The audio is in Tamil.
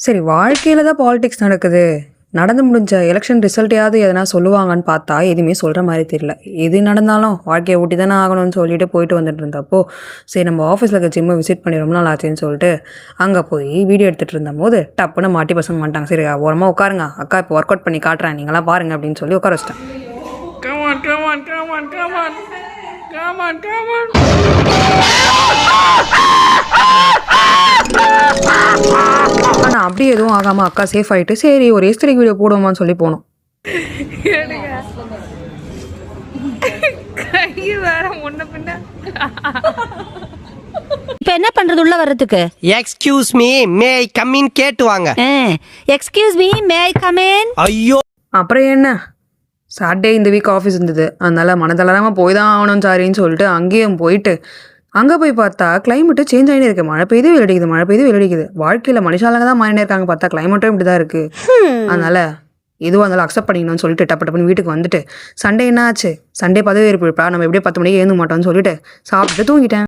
சரி, வாழ்க்கையில தான் பாலிடிக்ஸ் நடக்குது. நடந்து முடிஞ்ச எலெக்ஷன் ரிசல்ட்டையாவது எதனா சொல்லுவாங்கன்னு பார்த்தா, எதுவுமே சொல்ற மாரி தெரியல. எது நடந்தாலும் வாழ்க்கைய ஓட்டி தானே ஆகணும்னு சொல்லிட்டு போயிட்டு வந்துட்டு இருந்தப்போ, சரி நம்ம ஆஃபீஸ்ல இருக்க ஜிம்ம விசிட் பண்ணி ரொம்ப நாள் ஆச்சுன்னு சொல்லிட்டு, அங்க போய் வீடியோ எடுத்துட்டு இருந்தபோது, டப்புன்னு மாட்டி பசங்க வந்துட்டாங்க. சரி ஓரமா உட்காருங்க. அக்கா இப்போ ஒர்க் அவுட் பண்ணி காட்டுறேன். நீங்கலாம் பாருங்க அப்படின்னு சொல்லி உட்கார வச்சுட்டேன். Come on, come on, come on, come on. Come on, come on. ஆனா அப்படியே எதுவும் ஆகாம அக்கா சேஃப் ஆயிட்டு, சரி ஒரு எஸ்திரிக் வீடியோ போடுவோமான்னு சொல்லி போனோம். எடுங்க. கை வேற முன்ன பின்ன. இப்ப என்ன பண்றது உள்ள வர்றதுக்கு? Excuse me, may I come in கேட்டுவாங்க. Excuse me, may I come in? ஐயோ, அப்புறம் என்ன, சாட்டர்டே இந்த வீக் ஆஃபீஸ் இருந்தது, அதனால மனதளராம போய் தான் ஆகணும் சாரின்னு சொல்லிட்டு அங்கேயும் போயிட்டு, அங்கே போய் பார்த்தா கிளைமேட்டு சேஞ்ச் ஆகினே இருக்கு. மழை பெய்யுது வெள்ளடிக்குது, மழை பெய்யுது வெள்ளடிக்குது. வாழ்க்கையில் மனுஷாலங்க தான் மாறினே இருக்காங்க. பார்த்தா கிளைமேட்டும் இப்படி தான் இருக்கு. அதனால எதுவாக இருந்தாலும் அக்செப்ட் பண்ணிக்கணும்னு சொல்லிட்டு டப்பு டப்புன்னு வீட்டுக்கு வந்துட்டு, சண்டே என்ன ஆச்சு, சண்டே பதவி ஏற்பா நம்ம எப்படியே 10 மணிக்கு எழுந்து மாட்டோம்னு சொல்லிட்டு சாப்பிட்டுட்டு தூங்கிட்டேன்.